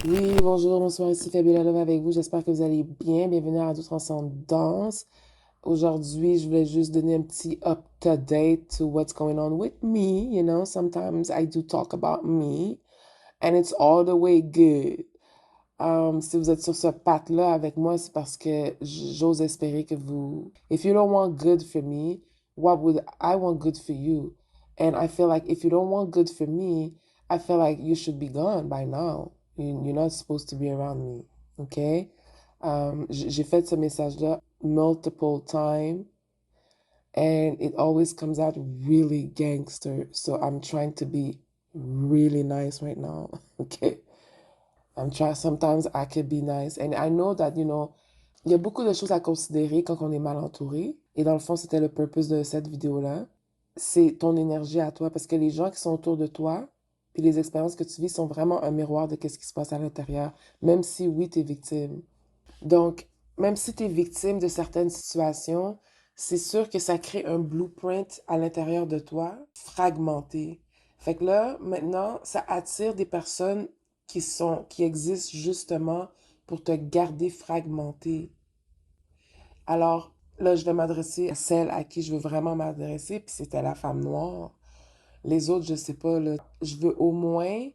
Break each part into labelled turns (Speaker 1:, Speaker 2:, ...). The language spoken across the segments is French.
Speaker 1: Oui, bonjour, bonsoir, ici Fabiola Love avec vous. J'espère que vous allez bien. Bienvenue à Tous Ensemble Danse. Aujourd'hui, je voulais juste donner un petit up-to-date to what's going on with me. You know, sometimes I do talk about me and it's all the way good. Si vous êtes sur ce path-là avec moi, c'est parce que j'ose espérer que vous... If you don't want good for me, what would I want good for you? And I feel like if you don't want good for me, I feel like you should be gone by now. You're not supposed to be around me. Okay? J'ai fait ce message-là multiple times and it always comes out really gangster. So I'm trying to be really nice right now. Okay? I'm trying, sometimes I can be nice. And I know that, il y a beaucoup de choses à considérer quand on est mal entouré. Et dans le fond, c'était le purpose de cette vidéo-là. C'est ton énergie à toi. Parce que les gens qui sont autour de toi, puis les expériences que tu vis sont vraiment un miroir de ce qui se passe à l'intérieur. Même si, oui, tu es victime. Donc, même si tu es victime de certaines situations, c'est sûr que ça crée un blueprint à l'intérieur de toi, fragmenté. Fait que là, maintenant, ça attire des personnes qui existent justement pour te garder fragmenté. Alors, là, je vais m'adresser à celle à qui je veux vraiment m'adresser, puis c'était la femme noire. Les autres, je sais pas, là. Je veux au moins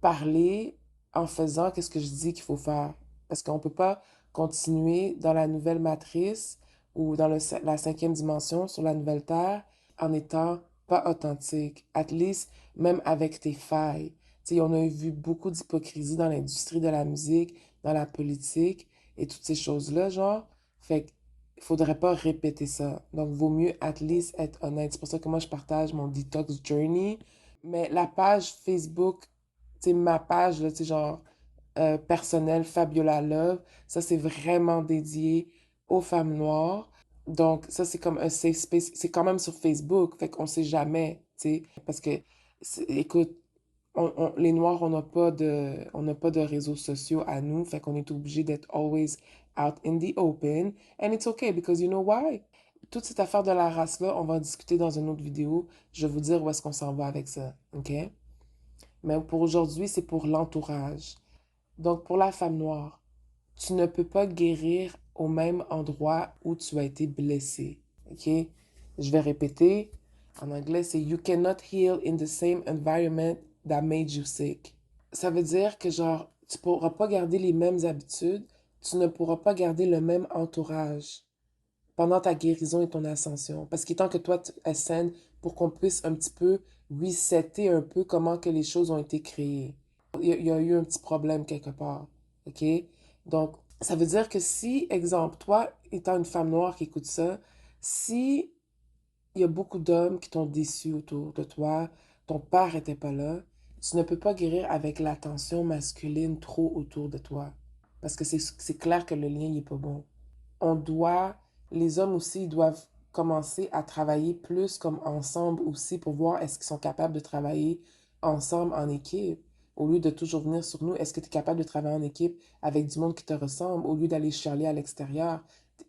Speaker 1: parler en faisant qu'est-ce que je dis qu'il faut faire. Parce qu'on ne peut pas continuer dans la nouvelle matrice ou dans la cinquième dimension sur la nouvelle Terre en étant pas authentique. At least, même avec tes failles. Tu sais, on a vu beaucoup d'hypocrisie dans l'industrie de la musique, dans la politique et toutes ces choses-là, genre. Fait qu'il faudrait pas répéter ça. Donc, vaut mieux at least être honnête. C'est pour ça que moi, je partage mon detox journey. Mais la page Facebook, tu sais, ma page, là, tu sais, genre, personnelle, Fabiola Love, ça, c'est vraiment dédié aux femmes noires. Donc, ça, c'est comme un safe space. C'est quand même sur Facebook, fait qu'on sait jamais, tu sais, parce que, écoute, les Noirs, on n'a pas de réseaux sociaux à nous, fait qu'on est obligé d'être always out in the open. And it's okay, because you know why? Toute cette affaire de la race-là, on va en discuter dans une autre vidéo. Je vais vous dire où est-ce qu'on s'en va avec ça, ok? Mais pour aujourd'hui, c'est pour l'entourage. Donc, pour la femme noire, tu ne peux pas guérir au même endroit où tu as été blessé. OK? Je vais répéter. En anglais, c'est You cannot heal in the same environment that made you sick. Ça veut dire que, genre, tu pourras pas garder les mêmes habitudes, tu ne pourras pas garder le même entourage pendant ta guérison et ton ascension. Parce qu'il est temps que toi, tu ascendes pour qu'on puisse un petit peu resetter un peu comment que les choses ont été créées. Il y a eu un petit problème quelque part. OK? Donc, ça veut dire que si, exemple, toi, étant une femme noire qui écoute ça, si il y a beaucoup d'hommes qui t'ont déçu autour de toi, ton père n'était pas là, tu ne peux pas guérir avec l'attention masculine trop autour de toi. Parce que c'est clair que le lien n'est pas bon. On doit, les hommes aussi, ils doivent commencer à travailler plus comme ensemble aussi pour voir est-ce qu'ils sont capables de travailler ensemble en équipe. Au lieu de toujours venir sur nous, est-ce que tu es capable de travailler en équipe avec du monde qui te ressemble au lieu d'aller chialer à l'extérieur?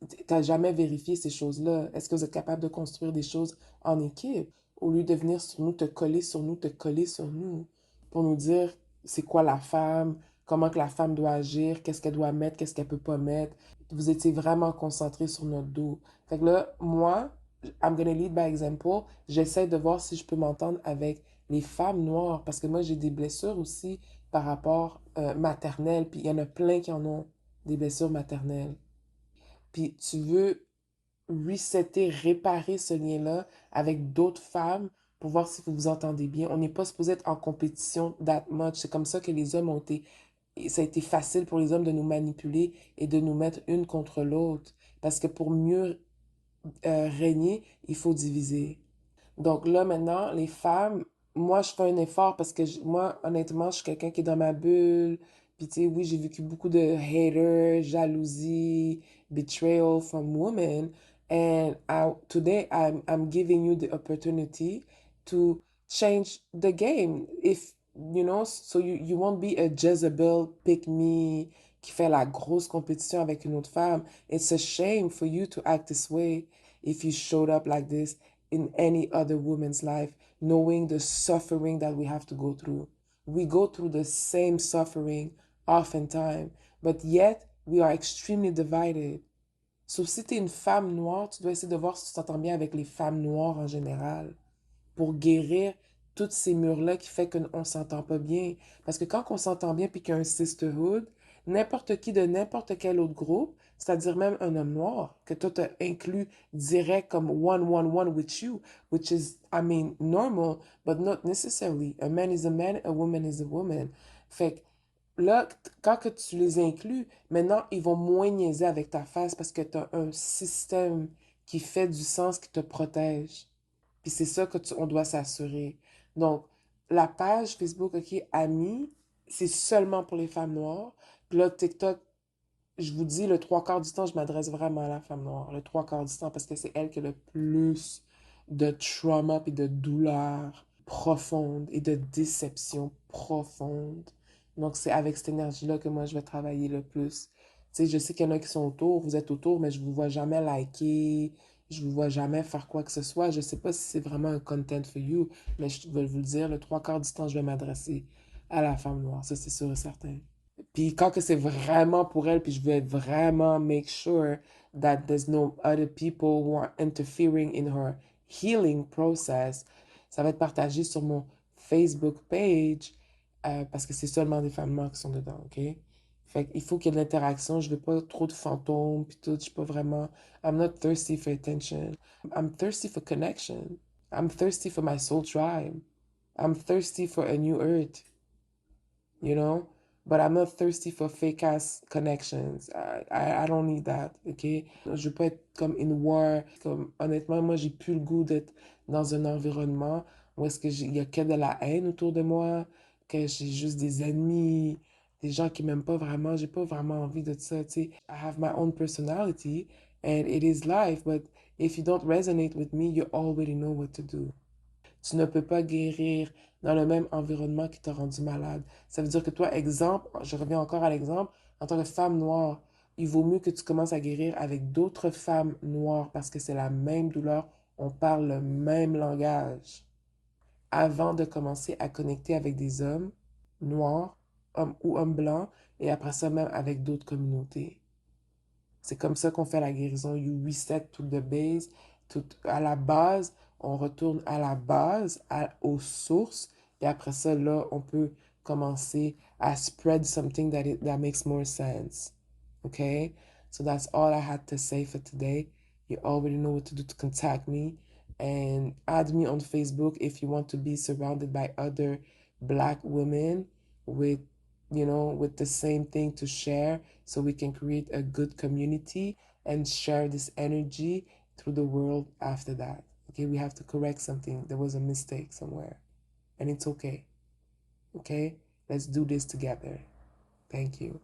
Speaker 1: Tu n'as jamais vérifié ces choses-là. Est-ce que vous êtes capable de construire des choses en équipe au lieu de venir sur nous, te coller sur nous, te coller sur nous pour nous dire c'est quoi la femme, comment que la femme doit agir, qu'est-ce qu'elle doit mettre, qu'est-ce qu'elle peut pas mettre. Vous étiez vraiment concentré sur notre dos. Fait que là, moi, I'm gonna lead by example. J'essaie de voir si je peux m'entendre avec les femmes noires parce que moi, j'ai des blessures aussi par rapport maternelles. Puis il y en a plein qui en ont des blessures maternelles. Puis tu veux resetter, réparer ce lien-là avec d'autres femmes pour voir si vous vous entendez bien. On n'est pas supposé être en compétition that much. C'est comme ça que les hommes ont été... Ça a été facile pour les hommes de nous manipuler et de nous mettre une contre l'autre. Parce que pour mieux régner, il faut diviser. Donc là, maintenant, les femmes, moi, je fais un effort parce que moi, honnêtement, je suis quelqu'un qui est dans ma bulle. Puis, tu sais, oui, j'ai vécu beaucoup de haters, jalousie, betrayal from women. And today, I'm giving you the opportunity to change the game. If, so you won't be a Jezebel pick me qui fait la grosse compétition avec une autre femme. It's a shame for you to act this way if you showed up like this in any other woman's life, knowing the suffering that we have to go through. We go through the same suffering oftentimes. But yet, we are extremely divided. Sauf si tu es une femme noire, tu dois essayer de voir si tu t'entends bien avec les femmes noires en général pour guérir tous ces murs-là qui fait qu'on ne s'entend pas bien. Parce que quand on s'entend bien puis qu'il y a un sisterhood, n'importe qui de n'importe quel autre groupe, c'est-à-dire même un homme noir, que toi t'as inclus direct comme one with you, which is, I mean, normal, but not necessarily. A man is a man, a woman is a woman. Fait que là, quand que tu les inclus, maintenant, ils vont moins niaiser avec ta face parce que tu as un système qui fait du sens, qui te protège. Puis c'est ça que on doit s'assurer. Donc, la page Facebook, OK, Amis, c'est seulement pour les femmes noires. Puis là, TikTok, je vous dis, le trois quarts du temps, je m'adresse vraiment à la femme noire. Le trois quarts du temps, parce que c'est elle qui a le plus de trauma et de douleur profonde et de déception profonde. Donc, c'est avec cette énergie-là que moi, je vais travailler le plus. Tu sais, je sais qu'il y en a qui sont autour, vous êtes autour, mais je vous vois jamais liker, je vous vois jamais faire quoi que ce soit. Je sais pas si c'est vraiment un content for you, mais je veux vous le dire, le trois quarts du temps, je vais m'adresser à la femme noire. Ça, c'est sûr et certain. Puis quand que c'est vraiment pour elle, puis je vais vraiment make sure that there's no other people who are interfering in her healing process, ça va être partagé sur mon Facebook page parce que c'est seulement des femmes noires qui sont dedans, OK? Fait qu'il faut qu'il y ait de l'interaction. Je veux pas trop de fantômes, puis tout. Je suis pas vraiment... I'm not thirsty for attention. I'm thirsty for connection. I'm thirsty for my soul tribe. I'm thirsty for a new earth. You know? But I'm not thirsty for fake ass connections. I don't need that, ok? Je veux pas être comme in war. Comme, honnêtement, moi, j'ai plus le goût d'être dans un environnement où est-ce que il y a que de la haine autour de moi, que j'ai juste des ennemis, des gens qui m'aiment pas vraiment. J'ai pas vraiment envie de ça, tu sais. I have my own personality and it is life, but if you don't resonate with me, you already know what to do. Tu ne peux pas guérir dans le même environnement qui t'a rendu malade. Ça veut dire que toi, exemple, je reviens encore à l'exemple, en tant que femme noire, il vaut mieux que tu commences à guérir avec d'autres femmes noires parce que c'est la même douleur, on parle le même langage, avant de commencer à connecter avec des hommes noirs, hommes ou hommes blancs, et après ça même avec d'autres communautés. C'est comme ça qu'on fait la guérison. You reset to the base, tout, à la base. On retourne à la base, aux sources. Et après ça, là, on peut commencer à spread something that makes more sense. Okay? So that's all I had to say for today. You already know what to do to contact me. And add me on Facebook if you want to be surrounded by other black women with with the same thing to share so we can create a good community and share this energy through the world after that. Okay, we have to correct something. There was a mistake somewhere, and it's okay. Okay, let's do this together. Thank you.